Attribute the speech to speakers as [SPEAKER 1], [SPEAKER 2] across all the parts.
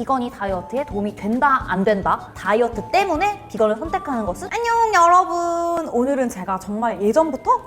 [SPEAKER 1] 비건이 다이어트에 도움이 된다 안 된다, 다이어트 때문에 비건을 선택하는 것은? 안녕 여러분, 오늘은 제가 정말 예전부터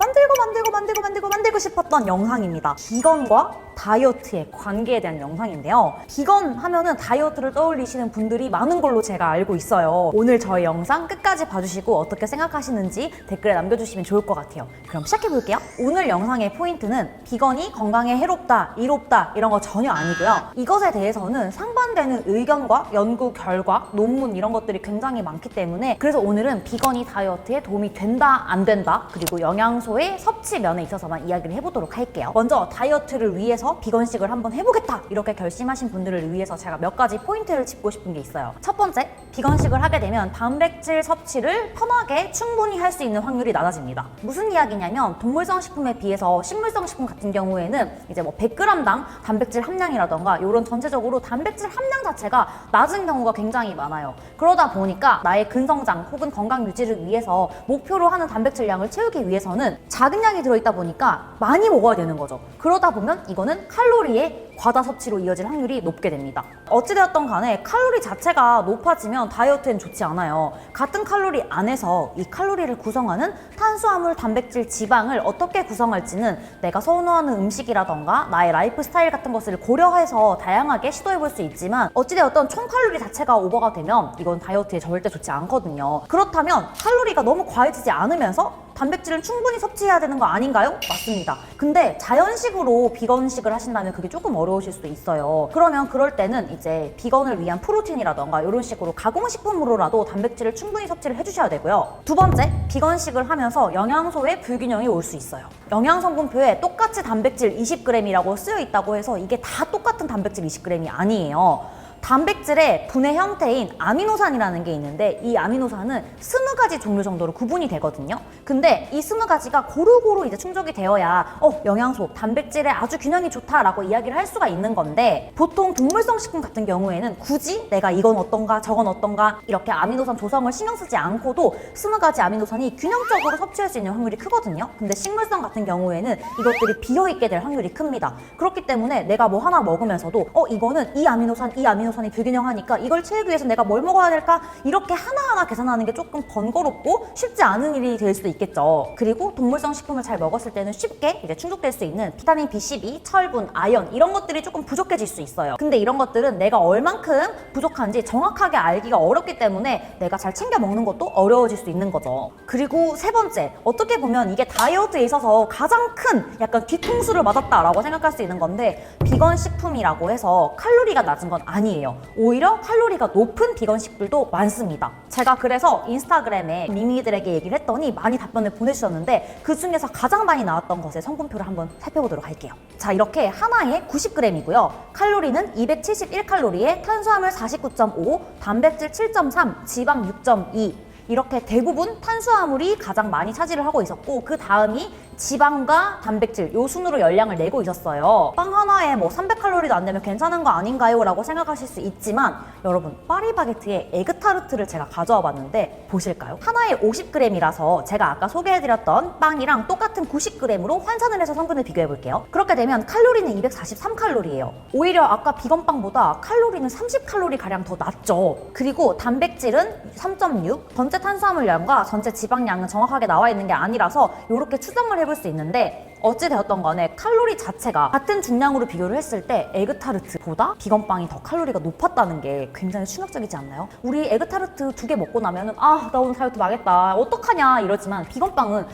[SPEAKER 1] 만들고 싶었던 영상입니다. 비건과 다이어트의 관계에 대한 영상인데요. 비건 하면은 다이어트를 떠올리시는 분들이 많은 걸로 제가 알고 있어요. 오늘 저희 영상 끝까지 봐주시고 어떻게 생각하시는지 댓글에 남겨주시면 좋을 것 같아요. 그럼 시작해볼게요. 오늘 영상의 포인트는 비건이 건강에 해롭다, 이롭다 이런 거 전혀 아니고요. 이것에 대해서는 상반되는 의견과 연구 결과, 논문 이런 것들이 굉장히 많기 때문에, 그래서 오늘은 비건이 다이어트에 도움이 된다, 안 된다, 그리고 영양소의 섭취 면에 있어서만 이야기를 해보도록 할게요. 먼저 다이어트를 위해서 비건식을 한번 해보겠다 이렇게 결심하신 분들을 위해서 제가 몇 가지 포인트를 짚고 싶은 게 있어요. 첫 번째, 비건식을 하게 되면 단백질 섭취를 편하게 충분히 할 수 있는 확률이 낮아집니다. 무슨 이야기냐면, 동물성 식품에 비해서 식물성 식품 같은 경우에는 이제 뭐 100g당 단백질 함량이라던가 이런 전체적으로 단백질 함량 자체가 낮은 경우가 굉장히 많아요. 그러다 보니까 나의 근성장 혹은 건강 유지를 위해서 목표로 하는 단백질량을 채우기 위해서는 작은 양이 들어있다 보니까 많이 먹어야 되는 거죠. 그러다 보면 이거는 칼로리의 과다 섭취로 이어질 확률이 높게 됩니다. 어찌되었던 간에 칼로리 자체가 높아지면 다이어트엔 좋지 않아요. 같은 칼로리 안에서 이 칼로리를 구성하는 탄수화물, 단백질, 지방을 어떻게 구성할지는 내가 선호하는 음식이라던가 나의 라이프 스타일 같은 것을 고려해서 다양하게 시도해볼 수 있지만, 어찌되었던 총 칼로리 자체가 오버가 되면 이건 다이어트에 절대 좋지 않거든요. 그렇다면 칼로리가 너무 과해지지 않으면서 단백질을 충분히 섭취해야 되는 거 아닌가요? 맞습니다. 근데 자연식으로 비건식을 하신다면 그게 조금 어려우실 수도 있어요. 그러면 그럴 때는 이제 비건을 위한 프로틴이라던가 이런 식으로 가공식품으로라도 단백질을 충분히 섭취를 해주셔야 되고요. 두 번째, 비건식을 하면서 영양소의 불균형이 올 수 있어요. 영양성분표에 똑같이 단백질 20g이라고 쓰여 있다고 해서 이게 다 똑같은 단백질 20g이 아니에요. 단백질의 분해 형태인 아미노산이라는 게 있는데, 이 아미노산은 20가지 종류 정도로 구분이 되거든요. 근데 이 20가지가 고루고루 이제 충족이 되어야 영양소, 단백질에 아주 균형이 좋다라고 이야기를 할 수가 있는 건데, 보통 동물성 식품 같은 경우에는 굳이 내가 이건 어떤가 저건 어떤가 이렇게 아미노산 조성을 신경 쓰지 않고도 20가지 아미노산이 균형적으로 섭취할 수 있는 확률이 크거든요. 근데 식물성 같은 경우에는 이것들이 비어있게 될 확률이 큽니다. 그렇기 때문에 내가 뭐 하나 먹으면서도 이거는 이 아미노산이 불균형하니까 이걸 채우기 위해서 내가 뭘 먹어야 될까? 이렇게 하나하나 계산하는 게 조금 번거롭고 쉽지 않은 일이 될 수도 있겠죠. 그리고 동물성 식품을 잘 먹었을 때는 쉽게 이제 충족될 수 있는 비타민 B12, 철분, 아연 이런 것들이 조금 부족해질 수 있어요. 근데 이런 것들은 내가 얼만큼 부족한지 정확하게 알기가 어렵기 때문에 내가 잘 챙겨 먹는 것도 어려워질 수 있는 거죠. 그리고 세 번째, 어떻게 보면 이게 다이어트에 있어서 가장 큰 약간 뒤통수를 맞았다라고 생각할 수 있는 건데, 비건 식품이라고 해서 칼로리가 낮은 건 아니에요. 오히려 칼로리가 높은 비건식들도 많습니다. 제가 그래서 인스타그램에 미미들에게 얘기를 했더니 많이 답변을 보내주셨는데, 그 중에서 가장 많이 나왔던 것의 성분표를 한번 살펴보도록 할게요. 자, 이렇게 하나에 90g이고요. 칼로리는 271칼로리에 탄수화물 49.5, 단백질 7.3, 지방 6.2, 이렇게 대부분 탄수화물이 가장 많이 차지를 하고 있었고, 그 다음이 지방과 단백질 요 순으로 열량을 내고 있었어요. 빵 하나에 뭐 300칼로리도 안 되면 괜찮은 거 아닌가요? 라고 생각하실 수 있지만, 여러분 파리바게트에 에그타르트를 제가 가져와 봤는데 보실까요? 하나에 50g이라서 제가 아까 소개해드렸던 빵이랑 똑같은 90g으로換算을 해서 성분을 비교해 볼게요. 그렇게 되면 칼로리는 243칼로리예요. 오히려 아까 비건빵보다 칼로리는 30칼로리 가량 더 낮죠. 그리고 단백질은 3.6, 전체 탄수화물량과 전체 지방량은 정확하게 나와 있는 게 아니라서 이렇게 추정을 해볼 수 있는데, 어찌되었던 간에 칼로리 자체가 같은 중량으로 비교를 했을 때 에그타르트보다 비건빵이 더 칼로리가 높았다는 게 굉장히 충격적이지 않나요? 우리 에그타르트 2개 먹고 나면은 나 오늘 다이어트 망했다, 어떡하냐 이러지만, 비건빵은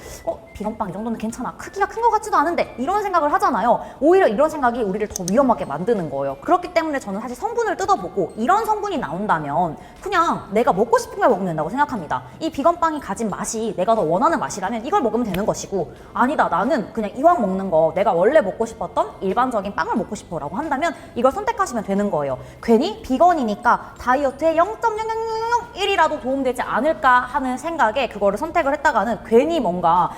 [SPEAKER 1] 비건빵 이 정도는 괜찮아, 크기가 큰 것 같지도 않은데 이런 생각을 하잖아요. 오히려 이런 생각이 우리를 더 위험하게 만드는 거예요. 그렇기 때문에 저는 사실 성분을 뜯어보고 이런 성분이 나온다면 그냥 내가 먹고 싶은 걸 먹으면 된다고 생각합니다. 이 비건빵이 가진 맛이 내가 더 원하는 맛이라면 이걸 먹으면 되는 것이고, 아니다 나는 그냥 이왕 먹는 거 내가 원래 먹고 싶었던 일반적인 빵을 먹고 싶어 라고 한다면 이걸 선택하시면 되는 거예요. 괜히 비건이니까 다이어트에 0.0001이라도 도움되지 않을까 하는 생각에 그거를 선택을 했다가는 괜히 뭔가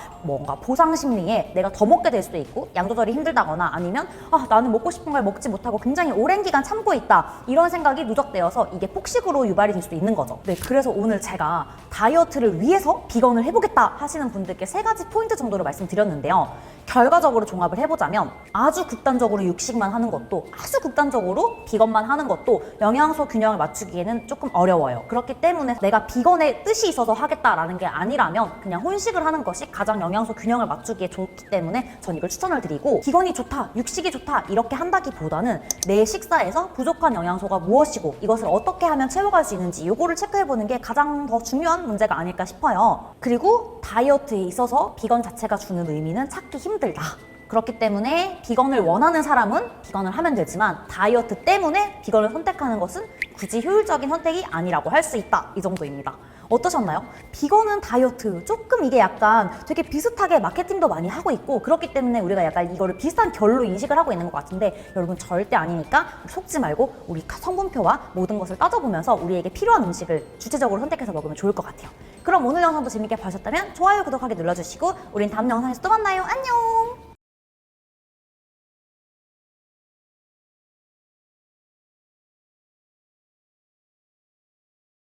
[SPEAKER 1] 보상 심리에 내가 더 먹게 될 수도 있고, 양 조절이 힘들다거나 아니면 나는 먹고 싶은 걸 먹지 못하고 굉장히 오랜 기간 참고 있다 이런 생각이 누적되어서 이게 폭식으로 유발이 될 수도 있는 거죠. 네, 그래서 오늘 제가 다이어트를 위해서 비건을 해보겠다 하시는 분들께 3가지 포인트 정도를 말씀드렸는데요. 결과적으로 종합을 해보자면 아주 극단적으로 육식만 하는 것도 아주 극단적으로 비건만 하는 것도 영양소 균형을 맞추기에는 조금 어려워요. 그렇기 때문에 내가 비건의 뜻이 있어서 하겠다라는 게 아니라면 그냥 혼식을 하는 것이 가장 영양소 균형을 맞추기에 좋기 때문에 전 이걸 추천을 드리고, 비건이 좋다, 육식이 좋다 이렇게 한다기보다는 내 식사에서 부족한 영양소가 무엇이고 이것을 어떻게 하면 채워갈 수 있는지 이거를 체크해보는 게 가장 더 중요한 문제가 아닐까 싶어요. 그리고 다이어트에 있어서 비건 자체가 주는 의미는 찾기 힘들다. 그렇기 때문에 비건을 원하는 사람은 비건을 하면 되지만 다이어트 때문에 비건을 선택하는 것은 굳이 효율적인 선택이 아니라고 할 수 있다. 이 정도입니다. 어떠셨나요? 비건은 다이어트 조금 이게 약간 되게 비슷하게 마케팅도 많이 하고 있고 그렇기 때문에 우리가 약간 이거를 비슷한 결로 인식을 하고 있는 것 같은데 여러분 절대 아니니까 속지 말고 우리 성분표와 모든 것을 따져보면서 우리에게 필요한 음식을 주체적으로 선택해서 먹으면 좋을 것 같아요. 그럼 오늘 영상도 재밌게 봐주셨다면 좋아요, 구독하기 눌러주시고 우린 다음 영상에서 또 만나요. 안녕!